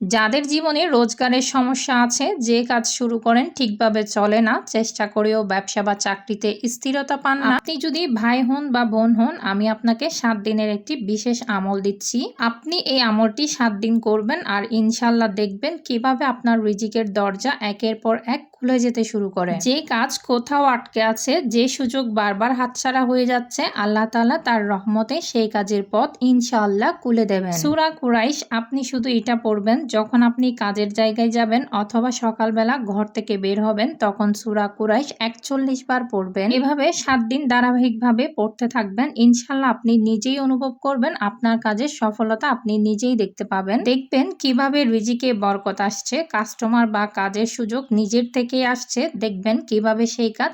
যাদের জীবনে রোজগারের সমস্যা আছে, যে কাজ শুরু করেন ঠিকভাবে চলে না, চেষ্টা করেও ব্যবসা বা চাকরিতে স্থিরতা পান না। আপনি যদি ভাই হন বা বোন হন, আমি আপনাকে 7 দিনের একটি বিশেষ আমল দিচ্ছি। আপনি এই আমলটি 7 দিন করবেন আর ইনশাল্লাহ দেখবেন কিভাবে আপনার রিজিকের দরজা একের পর এক খুলে যেতে শুরু করে। যে কাজ কোথাও আটকে আছে, যে সুযোগ বারবার হাতছাড়া হয়ে যাচ্ছে, আল্লাহ তাআলা তার রহমতে সেই কাজের পথ ইনশাআল্লাহ খুলে দেবেন। সূরা কুরাইশ আপনি শুধু এটা পড়বেন যখন আপনি কাজের জায়গায় যাবেন অথবা সকালবেলা ঘর থেকে বের হবেন, তখন সূরা কুরাইশ 41 বার পড়বেন। এভাবে 7 দিন ধারাবাহিকভাবে পড়তে থাকবেন। ইনশাআল্লাহ আপনি নিজেই অনুভব করবেন আপনার কাজের সফলতা আপনি নিজেই দেখতে পাবেন। দেখবেন কিভাবে রিজিকে বরকত আসছে, কাস্টমার বা কাজের সুযোগ নিজের থেকেই আসছে। দেখবেন কিভাবে সেই কাজ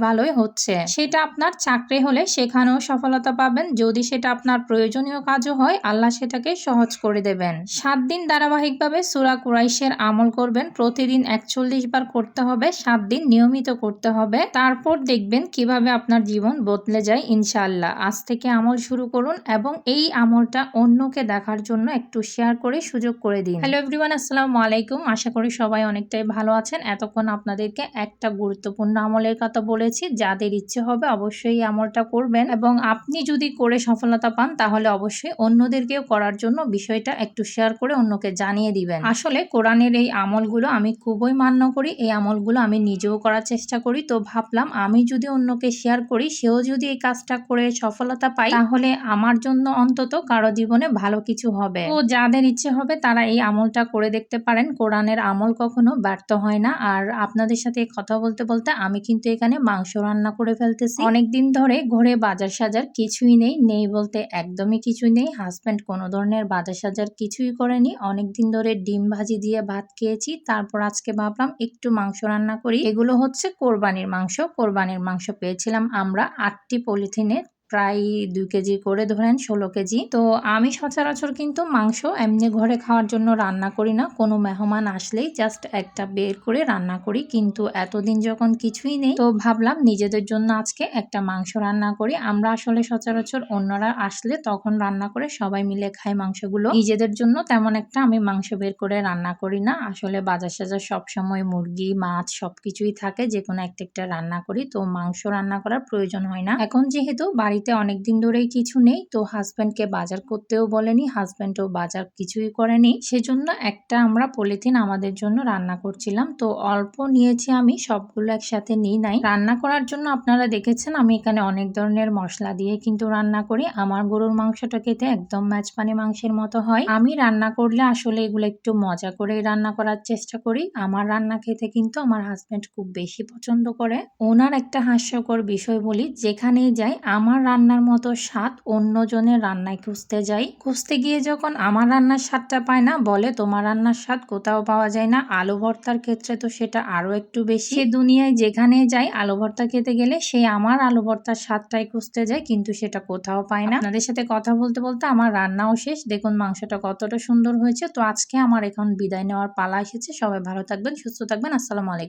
ভালোই হচ্ছে। সেটা আপনার চাকরি হলে সেখানেও সফলতা পাবেন। যদি সেটা আপনার প্রয়োজনীয় কাজও হয়, আল্লাহ সেটাকে সহজ করে দেবেন। 7 দিন ধারাবাহিকভাবে সূরা কুরাইশের আমল করবেন। প্রতিদিন 41 বার করতে হবে, 7 দিন নিয়মিত করতে হবে। তারপর দেখবেন কিভাবে আপনার জীবন বদলে যায় ইনশাআল্লাহ। আজ থেকে আমল শুরু করুন এবং এই আমলটা অন্যকে দেখার জন্য একটু শেয়ার করে সুযোগ করে দিন। হ্যালো এভরিওয়ান, আসসালামু আলাইকুম। আশা করি সবাই অনেকটাই ভালো আছেন। এতক্ষণ আপনাদেরকে একটা গুরুত্বপূর্ণ আমলের কথা বলেছি। যাদের ইচ্ছে হবে অবশ্যই এই আমলটা করবেন এবং আপনি যদি করে সফলতা পান তাহলে অবশ্যই অন্যদেরকেও করার জন্য বিষয়টা একটু শেয়ার করে অন্যকে জানিয়ে দিবেন। আসলে কোরআনের এই আমলগুলো আমি খুবই মান্য করি। এই আমলগুলো আমি নিজেও করার চেষ্টা করি। তো ভাবলাম আমি যদি অন্যকে শেয়ার করি, সেও যদি এই কাজটা করে সফলতা পায়, তাহলে আমার জন্য অন্তত কারো জীবনে ভালো কিছু হবে। তো যাদের ইচ্ছে হবে তারা এই আমলটা করে দেখতে পারেন। কোরআনের আমল কখনো ব্যর্থ হয় না। আর আপনাদের সাথে কথা বলতে বলতে আমি কিন্তু এখানে মাংস রান্না করে ফেলতেছি। অনেকদিন ধরে ঘরে বাজার সাজার কিছুই নেই বলতে একদমই কিছুই নেই। হাজব্যান্ড কোনো ধরনের বাজার সাজার কিছুই করেনি। অনেকদিন ধরে ডিম ভাজি দিয়ে ভাত খেয়েছি। তারপর আজকে ভাবলাম একটু মাংস রান্না করি। এগুলো হচ্ছে কোরবানির মাংস। কোরবানির মাংস পেয়েছিলাম আমরা 8টি পলিথিনে, প্রায় 2 কেজি করে, ধরেন 16 কেজি। তো আমি সচরাচর কিন্তু মাংস এমনি ঘরে খাওয়ার জন্য রান্না করি না। কোনো মেহমান আসলেই জাস্ট একটা বের করে রান্না করি। কিন্তু এতদিন যখন কিছুই নেই, তো ভাবলাম নিজেদের জন্য আজকে একটা মাংস রান্না করি। আমরা আসলে সচরাচর অন্যরা আসলে তখন রান্না করে সবাই মিলে খাই মাংসগুলো। নিজেদের জন্য তেমন একটা আমি মাংস বের করে রান্না করি না। আসলে বাজার সাজার সবসময় মুরগি, মাছ সবকিছুই থাকে, যে কোনো একটা রান্না করি। তো মাংস রান্না করার প্রয়োজন হয় না। এখন যেহেতু বাড়িতে অনেকদিন ধরেই কিছু নেই, তো হাজব্যান্ডকে বাজার করতেও বলেনি, হাজব্যান্ডও বাজার কিছুই করেনি, সেজন্য একটা আমরা পলিথিন আমাদের জন্য রান্না করছিলাম। তো অল্প নিয়েছি আমি, সবগুলো একসাথে নিই নাই। রান্না করার জন্য আপনারা দেখেছেন আমি এখানে অনেক ধরনের মশলা দিয়ে কিন্তু রান্না করি। আমার গরুর মাংসটা খেতে একদম মেজবানি মাংসের মতো হয়। আমি রান্না করলে আসলে এগুলো একটু মজা করে রান্না করার চেষ্টা করি। আমার রান্না খেতে কিন্তু আমার হাজব্যান্ড খুব বেশি পছন্দ করে। ওনার একটা হাস্যকর বিষয় বলি, যেখানেই যাই আমার রান্নার মতো স্বাদ অন্যজনের রান্নায় খুঁজতে গিয়ে যখন আমার রান্নার স্বাদটা পায় না, বলে তোমার রান্নার স্বাদ কোথাও পাওয়া যায় না। আলু ভর্তার ক্ষেত্রে তো সেটা আরো একটু বেশি। সে দুনিয়ায় যেখানে যাই আলু ভর্তা খেতে গেলে সে আমার আলু ভর্তার স্বাদটাই খুঁজতে যায়, কিন্তু সেটা কোথাও পায় না। আপনাদের সাথে কথা বলতে বলতে আমার রান্নাও শেষ। দেখুন মাংসটা কতটা সুন্দর হয়েছে। তো আজকে আমার এখন বিদায় নেওয়ার পালা এসেছে। সবাই ভালো থাকবেন, সুস্থ থাকবেন। আসসালামু আলাইকুম।